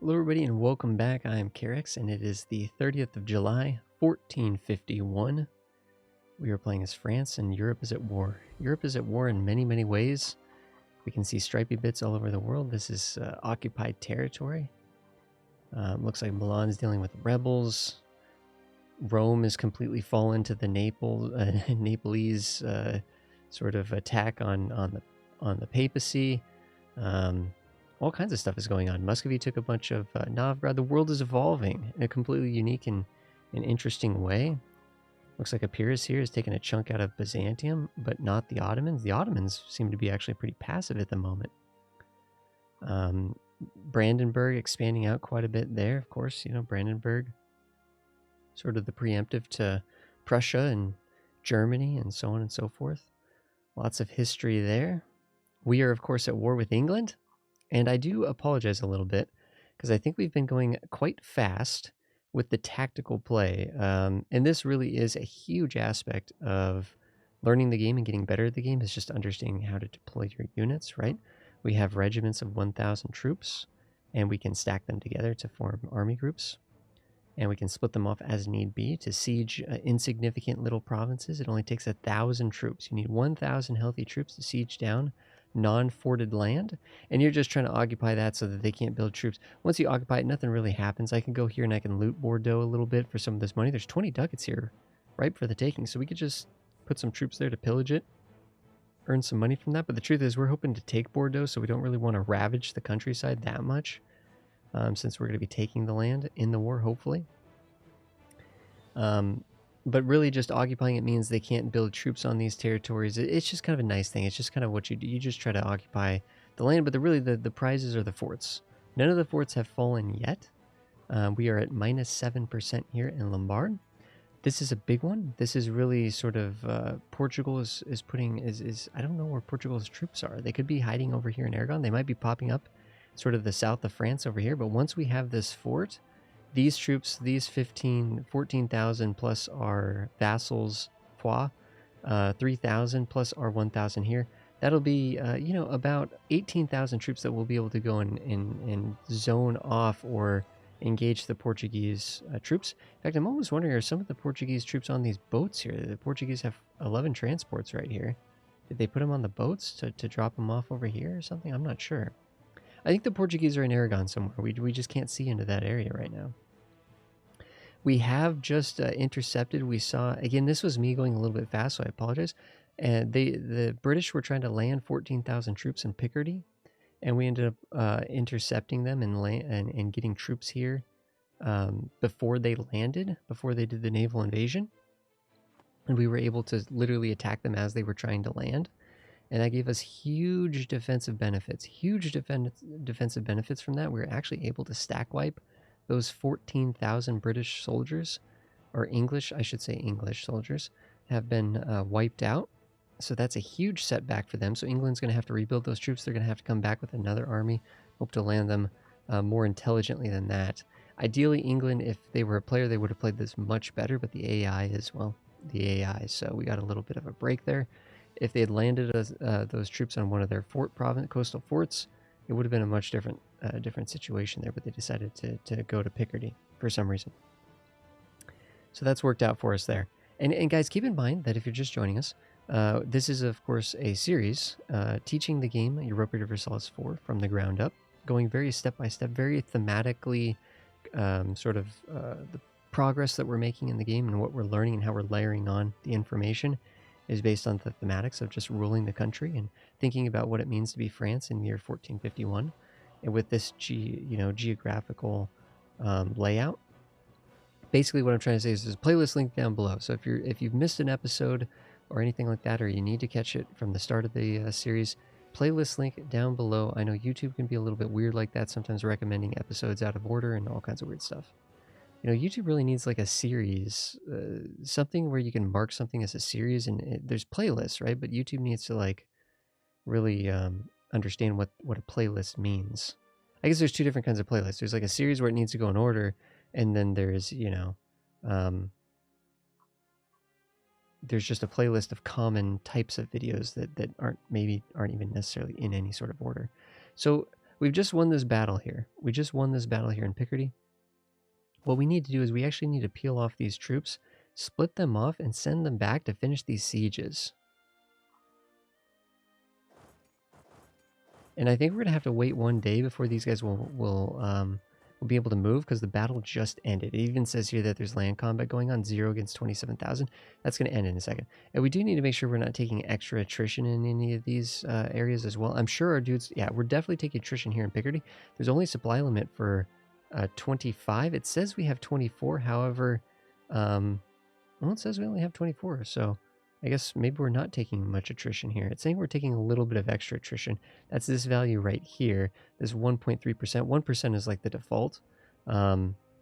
Hello everybody and welcome back. I am Carex and it is the 30th of July, 1451. We are playing as France and Europe is at war. Europe is at war in many ways. We can see stripy bits all over the world. This is occupied territory. Looks like Milan's dealing with rebels. Rome is completely fallen to the Nepalese sort of attack on the papacy. All kinds of stuff is going on. Muscovy took a bunch of Novgorod. The world is evolving in a completely unique and interesting way. Looks like Epirus here is taking a chunk out of Byzantium, but not the Ottomans. The Ottomans seem to be actually pretty passive at the moment. Brandenburg expanding out quite a bit there. Of course, you know, Brandenburg, sort of the preemptive to Prussia and Germany and so on and so forth. Lots of history there. We are, of course, at war with England. And I do apologize a little bit because I think we've been going quite fast with the tactical play. And this really is a huge aspect of learning the game and getting better at the game, is just understanding how to deploy your units, right? We have regiments of 1,000 troops and we can stack them together to form army groups. And we can split them off as need be to siege insignificant little provinces. It only takes 1,000 troops. You need 1,000 healthy troops to siege down non-forted land, and you're just trying to occupy that so that they can't build troops. Once you occupy it, nothing really happens. I can go here and I can loot Bordeaux a little bit for some of this money. There's 20 ducats here, ripe for the taking, so we could just put some troops there to pillage it, earn some money from that. But the truth is, we're hoping to take Bordeaux, so we don't really want to ravage the countryside that much, since we're going to be taking the land in the war, hopefully. But really just occupying it means they can't build troops on these territories. It's just kind of a nice thing. It's just kind of what you do. You just try to occupy the land, but the prizes are the forts. None of the forts have fallen yet. We are at -7% here in Lombard. This is a big one. This is really sort of Portugal is putting I don't know where Portugal's troops are. They could be hiding over here in Aragon. They might be popping up sort of the south of France over here. But once we have this fort, these troops, these 14,000 plus our vassals, 3,000 plus our 1,000 here. That'll be, you know, about 18,000 troops that we'll be able to go and zone off or engage the Portuguese troops. In fact, I'm almost wondering, are some of the Portuguese troops on these boats here? The Portuguese have 11 transports right here. Did they put them on the boats to drop them off over here or something? I'm not sure. I think the Portuguese are in Aragon somewhere. We just can't see into that area right now. We have just intercepted. We saw, again, this was me going a little bit fast, so I apologize. And the British were trying to land 14,000 troops in Picardy, and we ended up intercepting them and getting troops here before they landed, before they did the naval invasion. And we were able to literally attack them as they were trying to land. And that gave us huge defensive benefits. Huge defensive benefits from that. We were actually able to stack wipe those 14,000 British soldiers, or English, I should say English soldiers, have been wiped out. So that's a huge setback for them. So England's going to have to rebuild those troops. They're going to have to come back with another army. Hope to land them more intelligently than that. Ideally, England, if they were a player, they would have played this much better, but the AI is, well, the AI. So we got a little bit of a break there. If they had landed those troops on one of their coastal forts, it would have been a much different situation there, but they decided to go to Picardy for some reason. So that's worked out for us there. And guys, keep in mind that if you're just joining us, this is, of course, a series teaching the game Europa Universalis 4 from the ground up, going very step-by-step, very thematically, sort of the progress that we're making in the game and what we're learning and how we're layering on the information is based on the thematics of just ruling the country and thinking about what it means to be France in the year 1451, and with this geographical layout. Basically, what I'm trying to say is there's a playlist link down below. So if you've missed an episode or anything like that, or you need to catch it from the start of the series, playlist link down below. I know YouTube can be a little bit weird like that, sometimes recommending episodes out of order and all kinds of weird stuff. You know, YouTube really needs like a series, something where you can mark something as a series, and there's playlists, right? But YouTube needs to like really understand what a playlist means. I guess there's two different kinds of playlists. There's like a series where it needs to go in order, and then there's, you know, there's just a playlist of common types of videos that aren't even necessarily in any sort of order. So we've just won this battle here. We just won this battle here in Picardy. What we need to do is we actually need to peel off these troops, split them off, and send them back to finish these sieges. And I think we're going to have to wait 1 day before these guys will be able to move, because the battle just ended. It even says here that there's land combat going on, 0 against 27,000. That's going to end in a second. And we do need to make sure we're not taking extra attrition in any of these areas as well. I'm sure our dudes, yeah, we're definitely taking attrition here in Picardy. There's only a supply limit for 25. It says we have 24. However, well, it says we only have 24. So I guess maybe we're not taking much attrition here. It's saying we're taking a little bit of extra attrition. That's this value right here, this 1.3%. 1% is like the default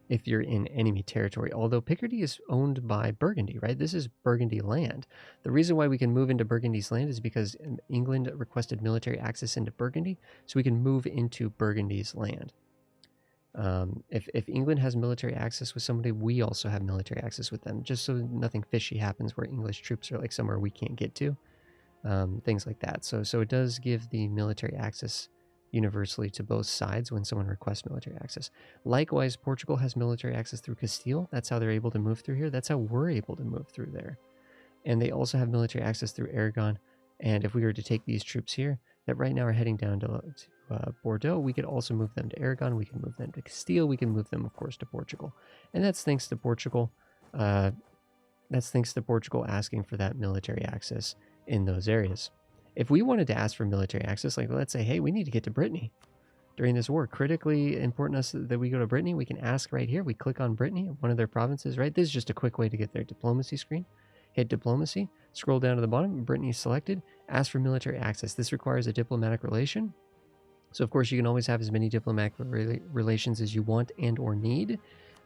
if you're in enemy territory. Although Picardy is owned by Burgundy, right? This is Burgundy land. The reason why we can move into Burgundy's land is because England requested military access into Burgundy, so we can move into Burgundy's land. If England has military access with somebody, we also have military access with them, just so nothing fishy happens where English troops are like somewhere we can't get to, things like that. So it does give the military access universally to both sides when someone requests military access. Likewise, Portugal has military access through Castile. That's how they're able to move through here. That's how we're able to move through there. And they also have military access through Aragon. And if we were to take these troops here that right now are heading down to Bordeaux, we could also move them to Aragon, we can move them to Castile, we can move them, of course, to Portugal. And that's thanks to Portugal. That's thanks to Portugal asking for that military access in those areas. If we wanted to ask for military access, like let's say, hey, we need to get to Brittany during this war, critically important us that we go to Brittany, we can ask right here. We click on Brittany, one of their provinces, right? This is just a quick way to get their diplomacy screen. Hit diplomacy, scroll down to the bottom, Brittany selected, ask for military access. This requires a diplomatic relation. So of course you can always have as many diplomatic relations as you want and or need,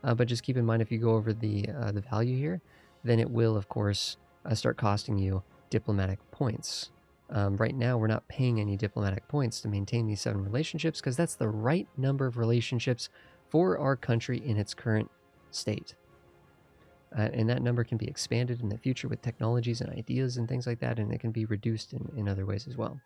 but just keep in mind if you go over the value here, then it will of course start costing you diplomatic points. Right now we're not paying any diplomatic points to maintain these 7 relationships because that's the right number of relationships for our country in its current state. And that number can be expanded in the future with technologies and ideas and things like that, and it can be reduced in other ways as well.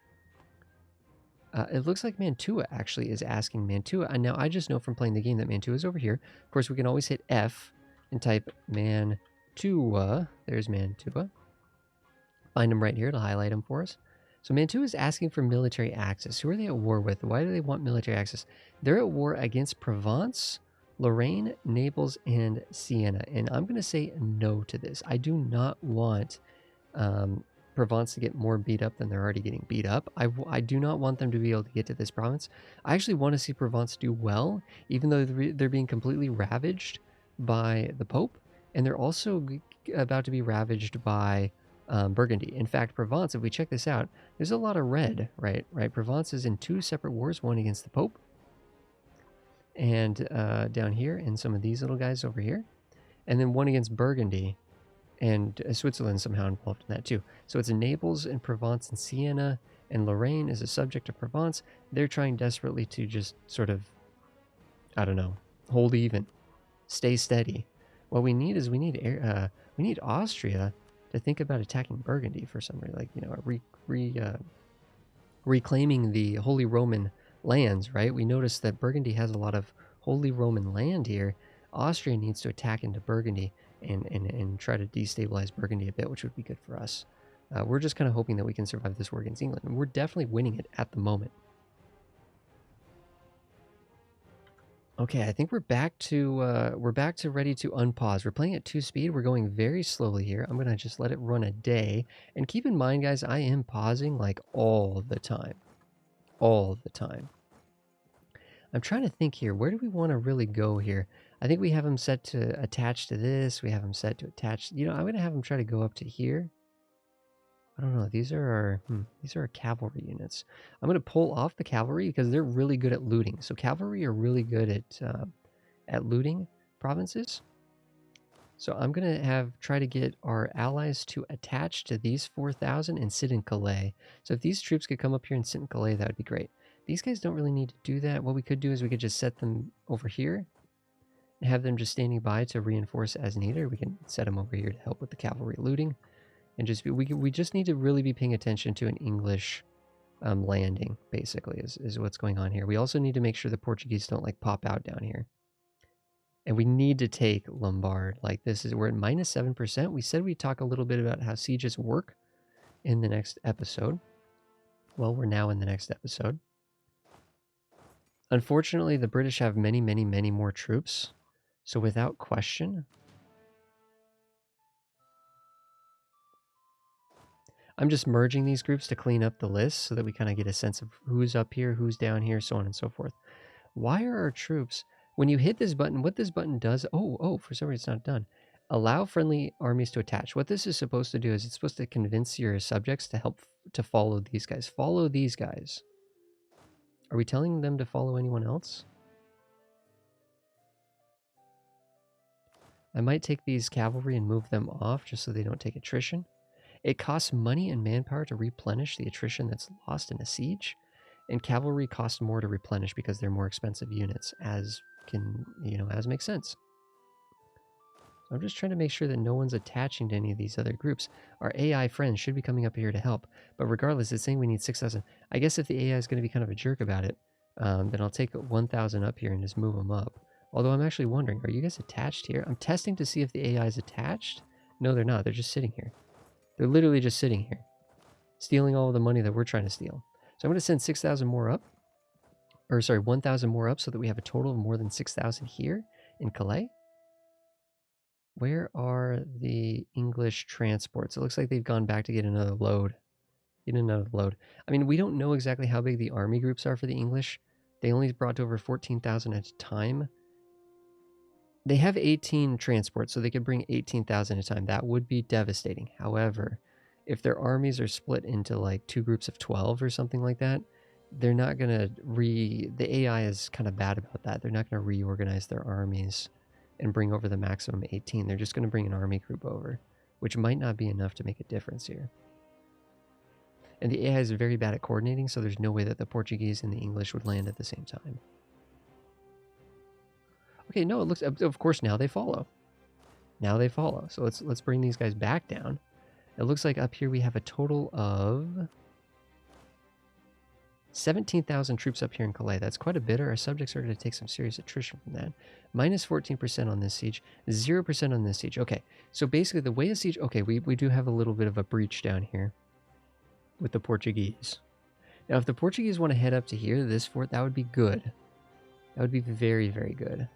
It looks like Mantua actually is asking Mantua. And now I just know from playing the game that Mantua is over here. Of course, we can always hit F and type Mantua. There's Mantua. Find him right here to highlight him for us. So Mantua is asking for military access. Who are they at war with? Why do they want military access? They're at war against Provence, Lorraine, Naples, and Siena. And I'm going to say no to this. I do not want Provence to get more beat up than they're already getting beat up. I do not want them to be able to get to this province. I actually want to see Provence do well, even though they're being completely ravaged by the Pope, and they're also about to be ravaged by Burgundy. In fact, Provence, if we check this out, there's a lot of red, right? Provence is in 2 separate wars, one against the Pope, and down here, and some of these little guys over here, and then one against Burgundy. And Switzerland somehow involved in that too. So it's Naples and Provence and Siena, and Lorraine is a subject of Provence. They're trying desperately to just sort of, I don't know, hold even, stay steady. What we need is we need Austria to think about attacking Burgundy for some reason, like, you know, reclaiming the Holy Roman lands, right? We notice that Burgundy has a lot of Holy Roman land here. Austria needs to attack into Burgundy and try to destabilize Burgundy a bit, which would be good for us. We're just kind of hoping that we can survive this war against England, and we're definitely winning it at the moment. Okay, I think we're back to ready to unpause. We're playing at 2 speed. We're going very slowly here. I'm gonna just let it run a day, and keep in mind, guys, I am pausing like all the time, all the time. I'm trying to think here. Where do we want to really go here? I think we have them set to attach to this. We have them set to attach. You know, I'm going to have them try to go up to here. I don't know. These are our cavalry units. I'm going to pull off the cavalry because they're really good at looting. So cavalry are really good at looting provinces. So I'm going to try to get our allies to attach to these 4,000 and sit in Calais. So if these troops could come up here and sit in Calais, that would be great. These guys don't really need to do that. What we could do is we could just set them over here and have them just standing by to reinforce as needed. We can set them over here to help with the cavalry looting. And just we just need to really be paying attention to an English landing, basically, is what's going on here. We also need to make sure the Portuguese don't like pop out down here. And we need to take Lombard. Like we're at -7%. We said we'd talk a little bit about how sieges work in the next episode. Well, we're now in the next episode. Unfortunately, the British have many, many, many more troops. So without question, I'm just merging these groups to clean up the list so that we kind of get a sense of who's up here, who's down here, so on and so forth. Why are our troops, when you hit this button, what this button does, for some reason it's not done. Allow friendly armies to attach. What this is supposed to do is it's supposed to convince your subjects to help to follow these guys. Follow these guys. Are we telling them to follow anyone else? I might take these cavalry and move them off just so they don't take attrition. It costs money and manpower to replenish the attrition that's lost in a siege, and cavalry costs more to replenish because they're more expensive units, as makes sense. So I'm just trying to make sure that no one's attaching to any of these other groups. Our AI friends should be coming up here to help, but regardless, it's saying we need 6,000. I guess if the AI is going to be kind of a jerk about it, then I'll take 1,000 up here and just move them up. Although I'm actually wondering, are you guys attached here? I'm testing to see if the AI is attached. No, they're not. They're just sitting here. They're literally just sitting here, stealing all of the money that we're trying to steal. So I'm going to send 6,000 more up, or sorry, 1,000 more up so that we have a total of more than 6,000 here in Calais. Where are the English transports? It looks like they've gone back to get another load. I mean, we don't know exactly how big the army groups are for the English. They only brought over 14,000 at a time. They have 18 transports, so they could bring 18,000 at a time. That would be devastating. However, if their armies are split into like 2 groups of 12 or something like that, they're not going to the AI is kind of bad about that. They're not going to reorganize their armies and bring over the maximum 18. They're just going to bring an army group over, which might not be enough to make a difference here. And the AI is very bad at coordinating, so there's no way that the Portuguese and the English would land at the same time. Okay, no, it looks, of course, now they follow. So let's bring these guys back down. It looks like up here we have a total of 17,000 troops up here in Calais. That's quite a bit. Our subjects are going to take some serious attrition from that. Minus 14% on this siege, 0% on this siege. Okay, so basically the way a siege... Okay, we do have a little bit of a breach down here with the Portuguese. Now, if the Portuguese want to head up to here, this fort, that would be good. That would be very, very good.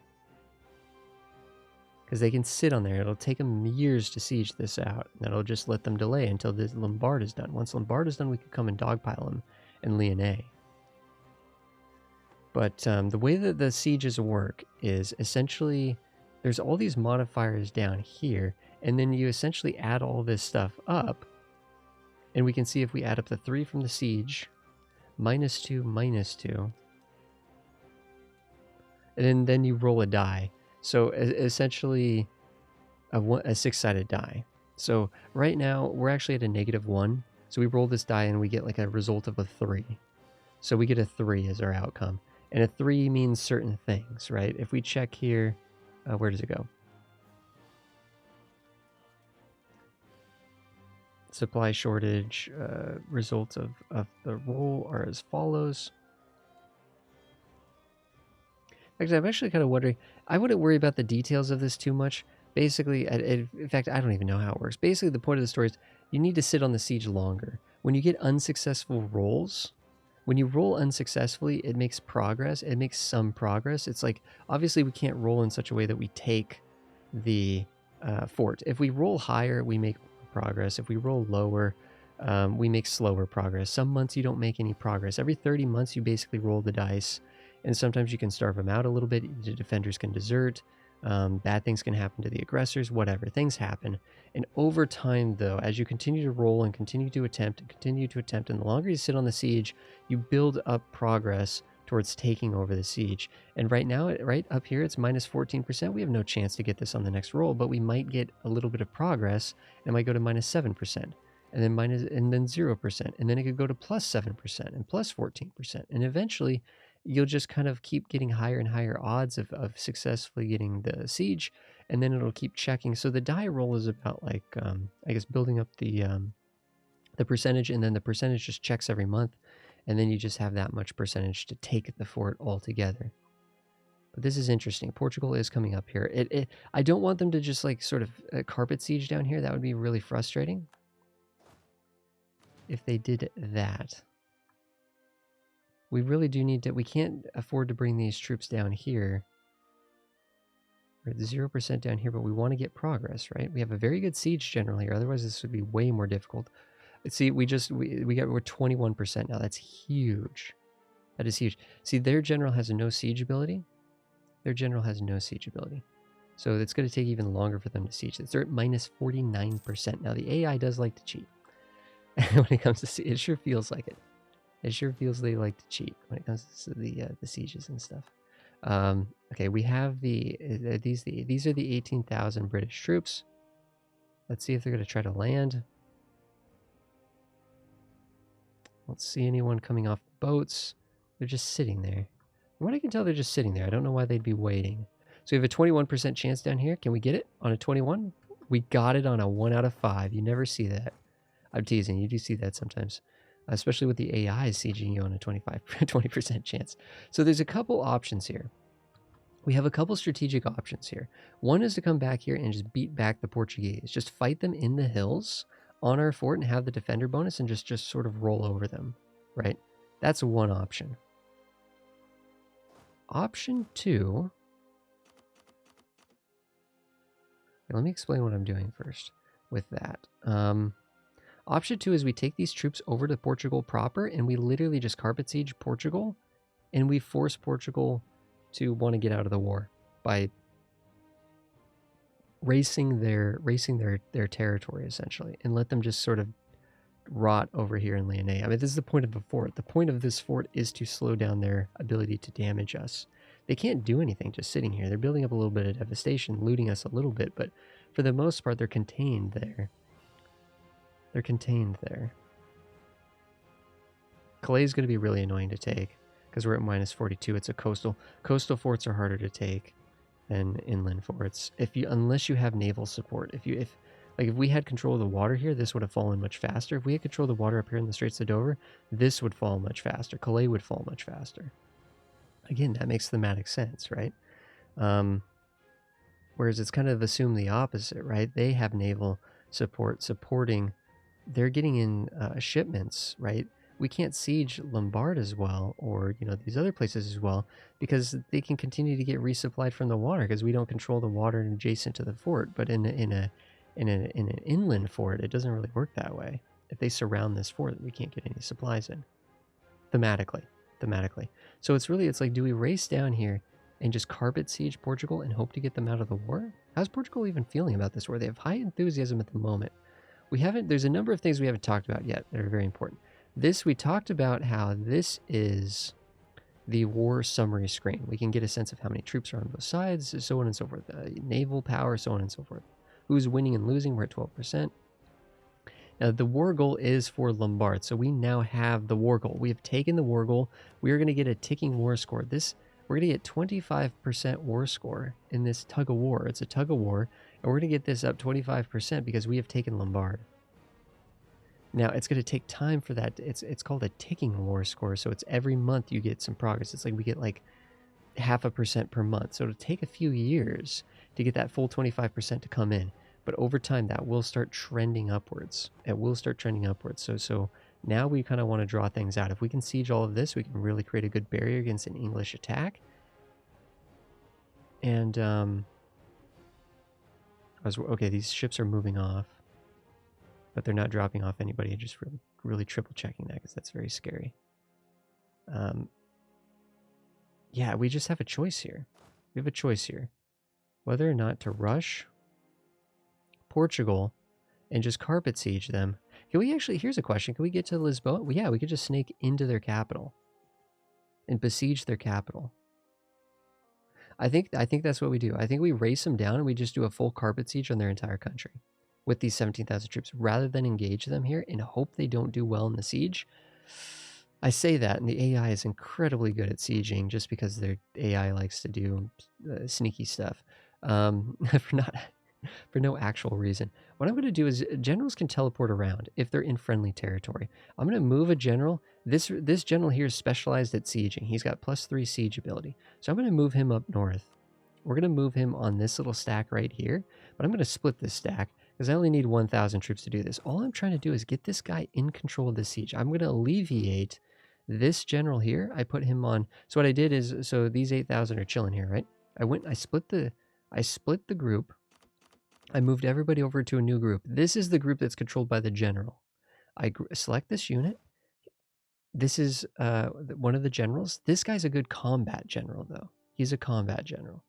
Because they can sit on there. It'll take them years to siege this out. That'll just let them delay until this Lombard is done. Once Lombard is done, we can come and dogpile them in Lyonnais. But the way that the sieges work is essentially there's all these modifiers down here, and then you essentially add all this stuff up, and we can see if we add up the 3 from the siege, -2, -2, and then you roll a die. So essentially a 6-sided die. So right now we're actually at a -1. So we roll this die and we get like a result of a 3. So we get a 3 as our outcome. And a 3 means certain things, right? If we check here, where does it go? Supply shortage, results of the roll are as follows. Actually, I'm actually kind of wondering, I wouldn't worry about the details of this too much. Basically, in fact, I don't even know how it works. Basically, the point of the story is you need to sit on the siege longer. When you get unsuccessful rolls, when you roll unsuccessfully, it makes progress. It makes some progress. It's like, obviously, we can't roll in such a way that we take the fort. If we roll higher, we make progress. If we roll lower, we make slower progress. Some months you don't make any progress. Every 30 months, you basically roll the dice. And sometimes you can starve them out a little bit. The defenders can desert. Bad things can happen to the aggressors, whatever. Things happen. And over time, though, as you continue to roll and continue to attempt, and the longer you sit on the siege, you build up progress towards taking over the siege. And right now, right up here, it's -14%. We have no chance to get this on the next roll, but we might get a little bit of progress. And it might go to -7%. And then 0%. And then it could go to +7% and +14%. And eventually you'll just kind of keep getting higher and higher odds of successfully getting the siege, and then it'll keep checking. So the die roll is about like, I guess, building up the percentage, and then the percentage just checks every month. and then you just have that much percentage to take the fort altogether. But this is interesting. Portugal is coming up here. I don't want them to just like sort of carpet siege down here. That would be really frustrating if they did that. We really do need to, we can't afford to bring these troops down here. We're at 0% down here, but we want to get progress, right? We have a very good siege general here. Otherwise, this would be way more difficult. See, we're 21% now. That's huge. That is huge. See, their general has no siege ability. Their general has no siege ability. So it's going to take even longer for them to siege. They're at minus 49%. Now, the AI does like to cheat. When it comes to siege, it sure feels like it. It sure feels they like to cheat when it comes to the sieges and stuff. Okay, we have these are the 18,000 British troops. Let's see if they're going to try to land. Don't see anyone coming off the boats. They're just sitting there. From what I can tell, they're just sitting there. I don't know why they'd be waiting. So we have a 21% chance down here. Can we get it on a 21? We got it on a 1 out of 5. You never see that. I'm teasing. You do see that sometimes, especially with the AI sieging you on a 20% chance. So there's a couple options here. We have a couple strategic options here. One is to come back here and just beat back the Portuguese. Just fight them in the hills on our fort and have the defender bonus and just sort of roll over them, right? That's one option. Option 2. Let me explain what I'm doing first with that. Option 2 is we take these troops over to Portugal proper and we literally just carpet siege Portugal and we force Portugal to want to get out of the war by racing their territory essentially and let them just sort of rot over here in Lyonnais. I mean, this is the point of a fort. The point of this fort is to slow down their ability to damage us. They can't do anything just sitting here. They're building up a little bit of devastation, looting us a little bit, but for the most part, they're contained there. They're contained there. Calais is going to be really annoying to take because we're at minus 42. It's a coastal. Coastal forts are harder to take than inland forts unless you have naval support. If we had control of the water here, this would have fallen much faster. If we had control of the water up here in the Straits of Dover, this would fall much faster. Calais would fall much faster. Again, that makes thematic sense, right? Whereas it's kind of assumed the opposite, right? They have naval support supporting. They're getting in shipments, right? We can't siege Lombard as well, or these other places as well, because they can continue to get resupplied from the water because we don't control the water adjacent to the fort. But in an inland fort, it doesn't really work that way. If they surround this fort, we can't get any supplies in. Thematically. So it's like, do we race down here and just carpet siege Portugal and hope to get them out of the war? How's Portugal even feeling about this war? They have high enthusiasm at the moment. There's a number of things we haven't talked about yet that are very important. We talked about how this is the war summary screen. We can get a sense of how many troops are on both sides, so on and so forth. Naval power, so on and so forth. Who's winning and losing? We're at 12%. Now, the war goal is for Lombard, so we now have the war goal. We have taken the war goal. We are going to get a ticking war score. We're going to get 25% war score in this tug of war. It's a tug of war, and we're going to get this up 25% because we have taken Lombard. Now, it's going to take time for that. It's called a ticking war score, so it's every month you get some progress. It's like we get like 0.5% per month, so it'll take a few years to get that full 25% to come in. But over time, that will start trending upwards. It will start trending upwards. So now we kind of want to draw things out. If we can siege all of this, we can really create a good barrier against an English attack. And, okay, these ships are moving off. But they're not dropping off anybody. Just really triple checking that because that's very scary. Yeah, we just have a choice here. We have a choice here. Whether or not to rush Portugal and just carpet siege them. Can we actually, here's a question. Can we get to Lisbon? Well, yeah, we could just snake into their capital and besiege their capital. I think that's what we do. I think we race them down and we just do a full carpet siege on their entire country with these 17,000 troops rather than engage them here and hope they don't do well in the siege. I say that, and the AI is incredibly good at sieging just because their AI likes to do sneaky stuff. for no actual reason. What I'm going to do is generals can teleport around if they're in friendly territory. I'm going to move a general. This general here is specialized at sieging. He's got +3 siege ability. So I'm going to move him up north. We're going to move him on this little stack right here, but I'm going to split this stack because I only need 1,000 troops to do this. All I'm trying to do is get this guy in control of the siege. I'm going to alleviate this general here. I put him on. So what I did is, so these 8,000 are chilling here, right? I split the group. I moved everybody over to a new group. This is the group that's controlled by the general. I select this unit. This is one of the generals. This guy's a good combat general, though. He's a combat general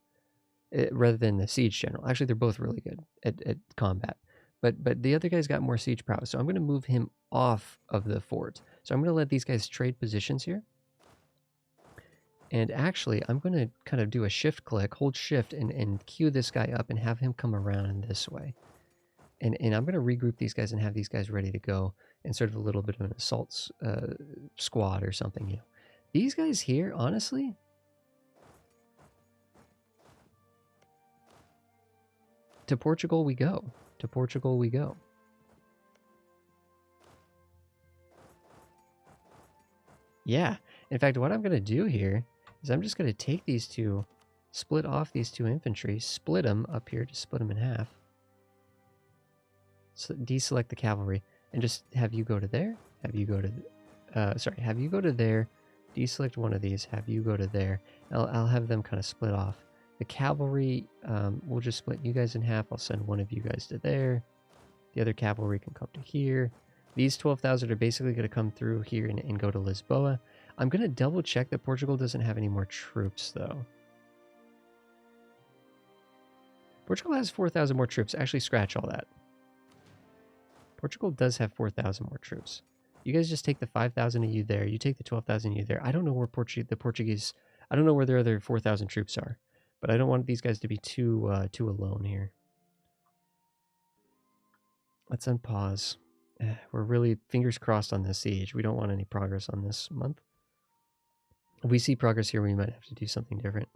rather than the siege general. Actually, they're both really good at combat. But the other guy's got more siege prowess, so I'm going to move him off of the fort. So I'm going to let these guys trade positions here. And actually, I'm going to kind of do a shift click, hold shift, and queue this guy up and have him come around in this way. And I'm going to regroup these guys and have these guys ready to go in sort of a little bit of an assault squad or something. You know, these guys here, honestly, to Portugal we go. To Portugal we go. Yeah. In fact, what I'm going to do here is I'm just going to take these two, split off these two infantry, split them up here, just split them in half. So deselect the cavalry and just have you go to there, have you go to, have you go to there, deselect one of these, have you go to there. I'll have them kind of split off. The cavalry, we'll just split you guys in half. I'll send one of you guys to there. The other cavalry can come to here. These 12,000 are basically going to come through here and go to Lisboa. I'm going to double check that Portugal doesn't have any more troops, though. Portugal has 4,000 more troops. Actually, scratch all that. Portugal does have 4,000 more troops. You guys just take the 5,000 of you there. You take the 12,000 of you there. I don't know where the Portuguese... I don't know where their other 4,000 troops are. But I don't want these guys to be too alone here. Let's unpause. We're really fingers crossed on this siege. We don't want any progress on this month. If we see progress here, we might have to do something different.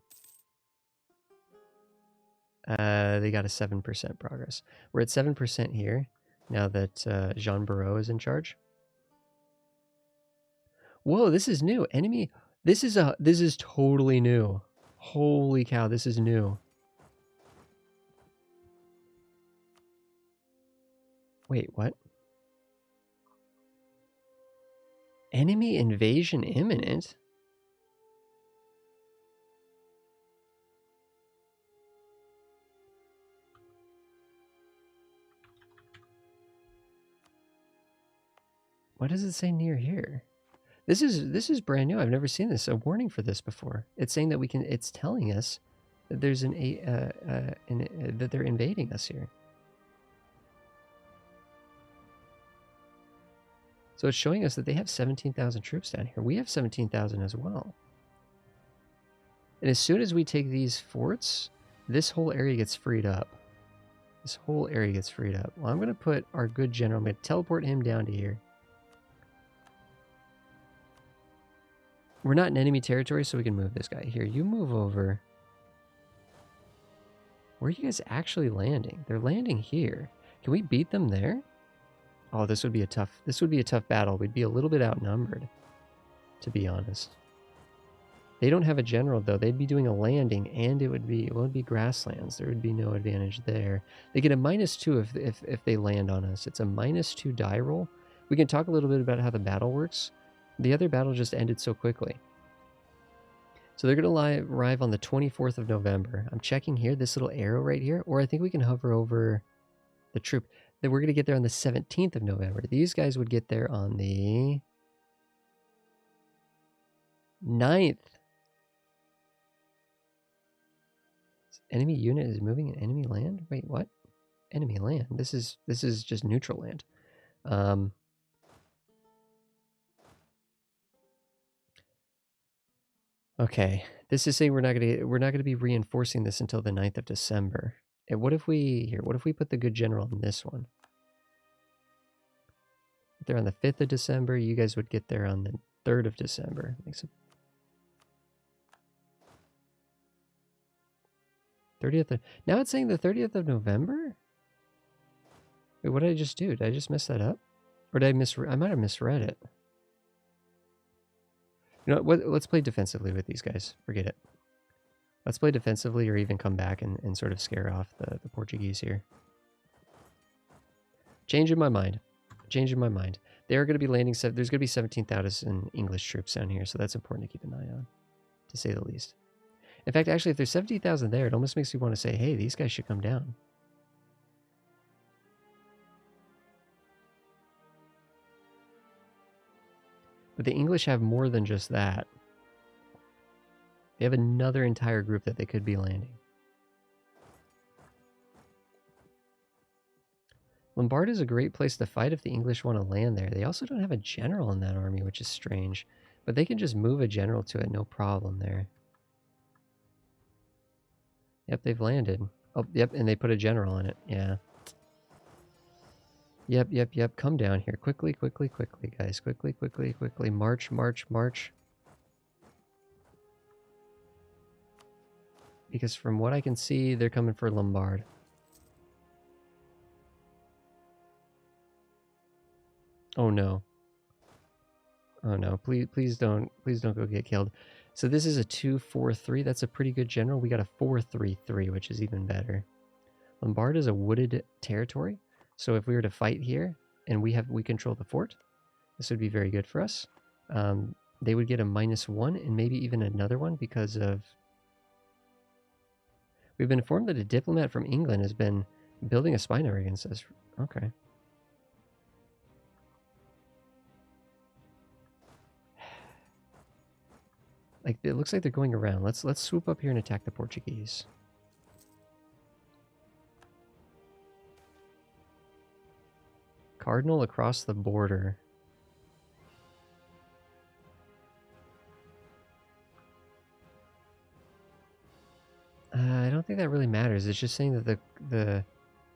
They got a 7% progress. We're at 7% here now that Jean Barrot is in charge. Whoa, this is new. Enemy. This is totally new. Holy cow, this is new. Wait, what? Enemy invasion imminent? What does it say near here? This is brand new. I've never seen this. A warning for this before. It's saying that we can. It's telling us that there's that they're invading us here. So it's showing us that they have 17,000 troops down here. We have 17,000 as well. And as soon as we take these forts, this whole area gets freed up. This whole area gets freed up. Well, I'm going to put our good general. I'm going to teleport him down to here. We're not in enemy territory, so we can move this guy. Here, you move over. Where are you guys actually landing? They're landing here. Can we beat them there? Oh, this would be a tough battle. We'd be a little bit outnumbered, to be honest. They don't have a general, though. They'd be doing a landing, and it would be grasslands. There would be no advantage there. They get a -2 if they land on us. It's a -2 die roll. We can talk a little bit about how the battle works. The other battle just ended so quickly. So they're going to arrive on the 24th of November. I'm checking here, this little arrow right here, or I think we can hover over the troop. Then we're going to get there on the 17th of November. These guys would get there on the 9th. Enemy unit is moving in enemy land? Wait, what? Enemy land? This is just neutral land. Okay, this is saying we're not gonna be reinforcing this until the 9th of December. And what if we put the good general in this one? If they're on the 5th of December, you guys would get there on the 3rd of December. 30th of, now it's saying the 30th of November? Wait, what did I just do? Did I just mess that up? Or did I might have misread it. You know what, let's play defensively with these guys. Forget it. Let's play defensively or even come back and sort of scare off the Portuguese here. Changing my mind. Changing my mind. They are going to be landing, there's going to be 17,000 English troops down here, so that's important to keep an eye on, to say the least. In fact, actually, if there's 17,000 there, it almost makes me want to say, hey, these guys should come down. But the English have more than just that. They have another entire group that they could be landing. Lombard is a great place to fight if the English want to land there. They also don't have a general in that army, which is strange. But they can just move a general to it, no problem there. Yep, they've landed. Oh, yep, and they put a general in it. Yeah. Yep. Come down here. Quickly, guys. Quickly. March. Because from what I can see, they're coming for Lombard. Oh no. Oh no. Please don't go get killed. So this is a 2-4-3. That's a pretty good general. We got a 4-3-3, which is even better. Lombard is a wooded territory. So if we were to fight here and we control the fort, this would be very good for us. They would get a -1 and maybe even another one because of... We've been informed that a diplomat from England has been building a spy network against us. Okay. Like, it looks like they're going around. Let's swoop up here and attack the Portuguese. Cardinal across the border. I don't think that really matters. It's just saying that the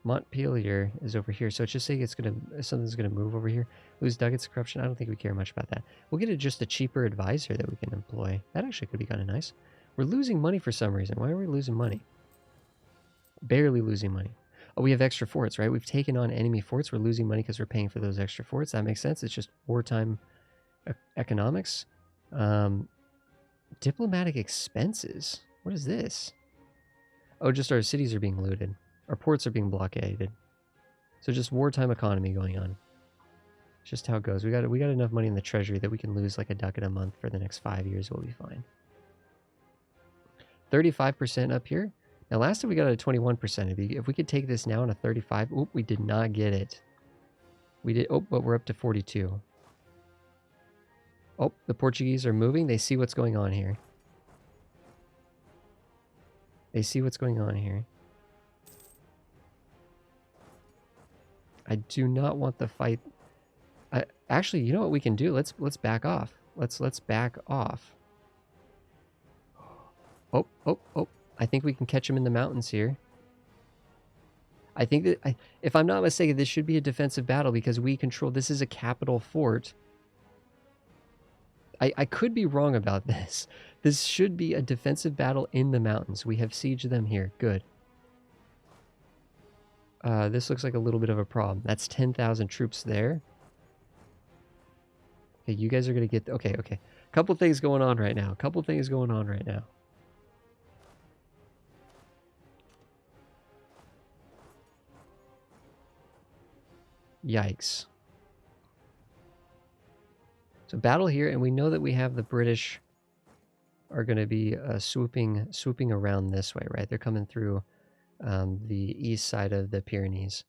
Montpellier is over here, so it's just saying something's gonna move over here. Lose Duggett's corruption. I don't think we care much about that. We'll get just a cheaper advisor that we can employ. That actually could be kind of nice. We're losing money for some reason. Why are we losing money? Barely losing money. Oh, we have extra forts, right? We've taken on enemy forts. We're losing money because we're paying for those extra forts. That makes sense. It's just wartime economics. Diplomatic expenses. What is this? Oh, just our cities are being looted. Our ports are being blockaded. So just wartime economy going on. It's just how it goes. We got enough money in the treasury that we can lose like a ducat a month for the next 5 years. We'll be fine. 35% up here. Now last time we got a 21%. If we could take this now on a 35. Oop, we did not get it. We did. Oh, but we're up to 42. Oh, the Portuguese are moving. They see what's going on here. They see what's going on here. I do not want the fight. Actually, you know what we can do? Let's back off. Let's back off. Oh. I think we can catch him in the mountains here. I think that, if I'm not mistaken, this should be a defensive battle because we control... This is a capital fort. I could be wrong about this. This should be a defensive battle in the mountains. We have sieged them here. Good. This looks like a little bit of a problem. That's 10,000 troops there. Okay, you guys are going to get... Okay. Couple things going on right now. Yikes. So battle here, and we know that we have the British are going to be swooping around this way, right? They're coming through the east side of the Pyrenees.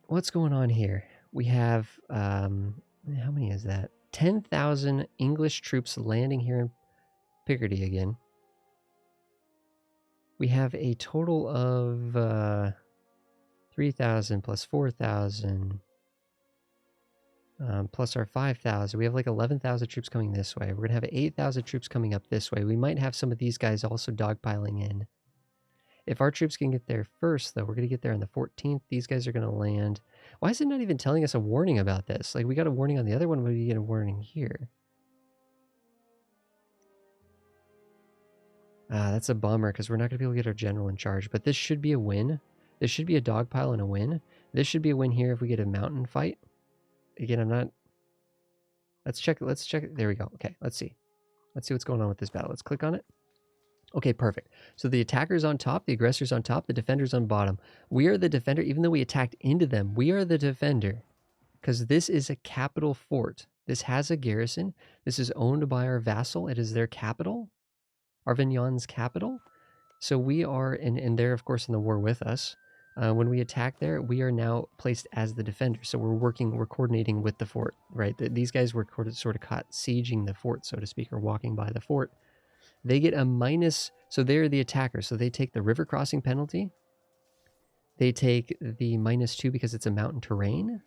What's going on here? We have, how many is that? 10,000 English troops landing here in Picardy again. We have a total of 3,000 plus 4,000 plus our 5,000. We have like 11,000 troops coming this way. We're going to have 8,000 troops coming up this way. We might have some of these guys also dogpiling in. If our troops can get there first, though, we're going to get there on the 14th. These guys are going to land. Why is it not even telling us a warning about this? Like, we got a warning on the other one, but we get a warning here. That's a bummer because we're not going to be able to get our general in charge. But this should be a win. This should be a dogpile and a win. This should be a win here if we get a mountain fight. Again, I'm not... Let's check. Let's check. There we go. Okay, let's see. Let's see what's going on with this battle. Let's click on it. Okay, perfect. So the attacker's on top, the aggressor's on top, the defender's on bottom. We are the defender, even though we attacked into them. We are the defender because this is a capital fort. This has a garrison. This is owned by our vassal. It is their capital, Arvignon's capital. So we are, and they're of course in the war with us. When we attack there, we are now placed as the defender. So we're coordinating with the fort, right? These guys were sort of caught sieging the fort, so to speak, or walking by the fort. They get a minus, so they're the attacker. So they take the river crossing penalty. They take the -2 because it's a mountain terrain.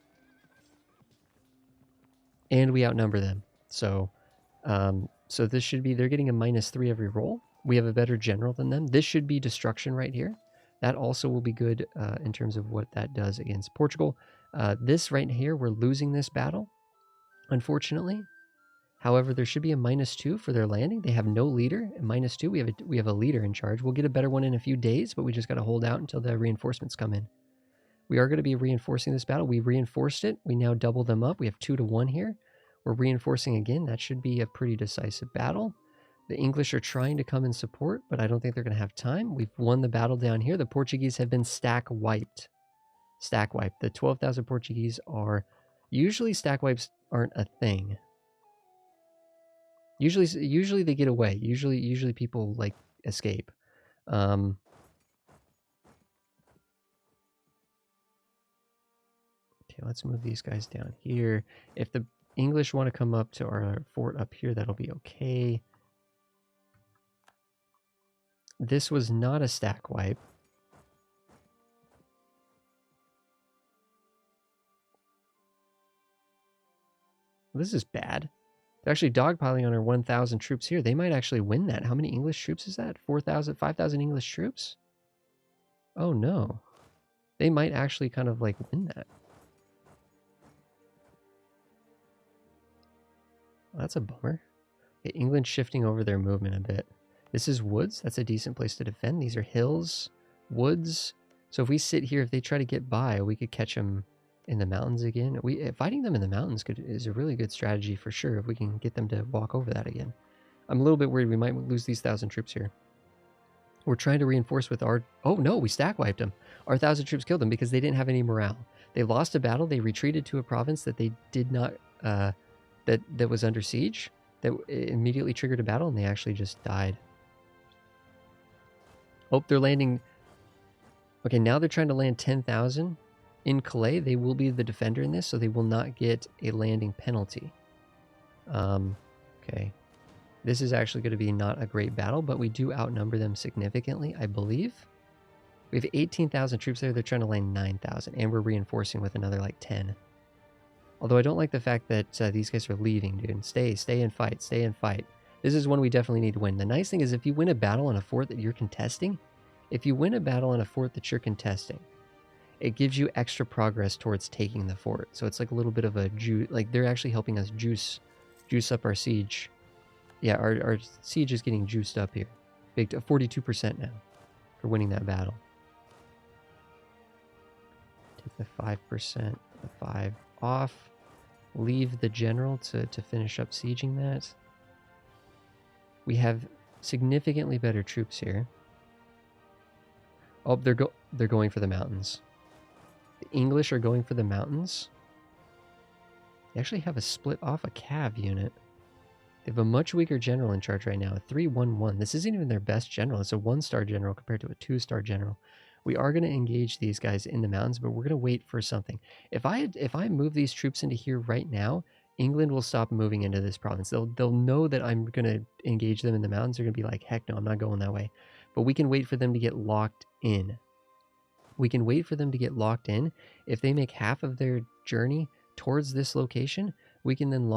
And we outnumber them. So so this should be, they're getting a -3 every roll. We have a better general than them. This should be destruction right here. That also will be good in terms of what that does against Portugal. This right here, we're losing this battle, unfortunately. However, there should be a -2 for their landing. They have no leader. A -2, we have a leader in charge. We'll get a better one in a few days, but we just got to hold out until the reinforcements come in. We are going to be reinforcing this battle. We reinforced it. We now double them up. We have 2 to 1 here. We're reinforcing again. That should be a pretty decisive battle. The English are trying to come and support, but I don't think they're going to have time. We've won the battle down here. The Portuguese have been stack wiped. Stack wiped. The 12,000 Portuguese are... Usually stack wipes aren't a thing. Usually they get away. Usually people like escape. Okay, let's move these guys down here. If the English want to come up to our fort up here, that'll be okay. This was not a stack wipe. This is bad. They're actually dogpiling on our 1,000 troops here. They might actually win that. How many English troops is that? 4,000, 5,000 English troops? Oh no. They might actually kind of like win that. Well, that's a bummer. Okay, England shifting over their movement a bit. This is woods. That's a decent place to defend. These are hills, woods. So if we sit here, if they try to get by, we could catch them in the mountains again. Fighting them in the mountains is a really good strategy for sure if we can get them to walk over that again. I'm a little bit worried we might lose these 1,000 troops here. We're trying to reinforce with our... Oh no, we stack wiped them. Our 1,000 troops killed them because they didn't have any morale. They lost a battle. They retreated to a province that they did not... that was under siege. That immediately triggered a battle, and they actually just died. Oh, they're landing... Okay, now they're trying to land 10,000 in Calais. They will be the defender in this, so they will not get a landing penalty. Okay. This is actually going to be not a great battle, but we do outnumber them significantly, I believe. We have 18,000 troops there. They're trying to land 9,000, and we're reinforcing with another like 10. Although I don't like the fact that these guys are leaving, dude. Stay and fight, stay and fight. This is one we definitely need to win. The nice thing is if you win a battle on a fort that you're contesting, it gives you extra progress towards taking the fort. So it's like a little bit of a like they're actually helping us juice up our siege. Yeah, our siege is getting juiced up here. Big 42% now for winning that battle. Take the 5%, the 5 off. Leave the general to finish up sieging that. We have significantly better troops here. Oh, they're going for the mountains. The English are going for the mountains. They actually have a split off a cav unit. They have a much weaker general in charge right now, a 3-1-1. This isn't even their best general. It's a 1-star general compared to a 2-star general. We are going to engage these guys in the mountains, but we're going to wait for something. If I move these troops into here right now, England will stop moving into this province. They'll know that I'm going to engage them in the mountains. They're going to be like, heck no, I'm not going that way. But we can wait for them to get locked in. We can wait for them to get locked in. If they make half of their journey towards this location, we can then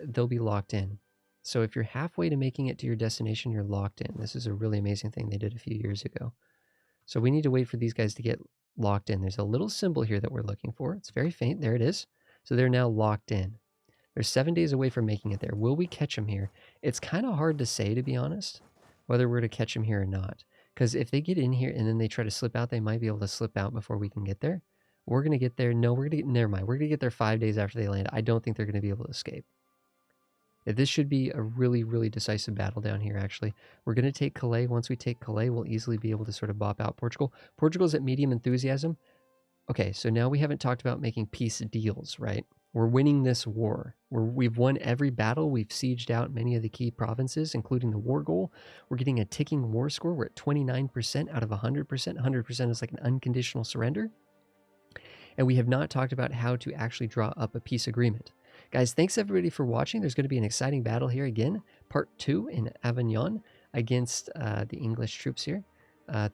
they'll be locked in. So if you're halfway to making it to your destination, you're locked in. This is a really amazing thing they did a few years ago. So we need to wait for these guys to get locked in. There's a little symbol here that we're looking for. It's very faint. There it is. So they're now locked in. They're 7 days away from making it there. Will we catch them here? It's kind of hard to say, to be honest. whether we're to catch them here or not. Because if they get in here and then they try to slip out, they might be able to slip out before we can get there. We're going to get there. No, we're going to get, never mind. We're going to get there 5 days after they land. I don't think they're going to be able to escape. This should be a really, really decisive battle down here, actually. We're going to take Calais. Once we take Calais, we'll easily be able to sort of bop out Portugal. Portugal's at medium enthusiasm. Okay, so now we haven't talked about making peace deals, right? We're winning this war. We've won every battle. We've sieged out many of the key provinces, including the war goal. We're getting a ticking war score. We're at 29% out of 100%. 100% is like an unconditional surrender. And we have not talked about how to actually draw up a peace agreement. Guys, thanks everybody for watching. There's going to be an exciting battle here again, part 2 in Avignon against the English troops here.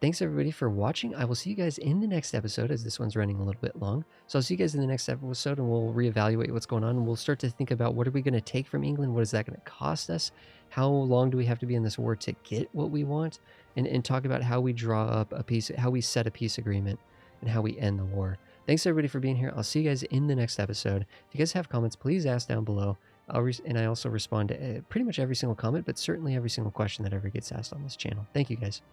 Thanks everybody for watching. I will see you guys in the next episode, as this one's running a little bit long. So I'll see you guys in the next episode, and we'll reevaluate what's going on, and we'll start to think about what are we going to take from England, what is that going to cost us, how long do we have to be in this war to get what we want, and talk about how we draw up a peace, how we set a peace agreement, and how we end the war. Thanks everybody for being here. I'll see you guys in the next episode. If you guys have comments, please ask down below. And I also respond to pretty much every single comment, but certainly every single question that ever gets asked on this channel. Thank you guys.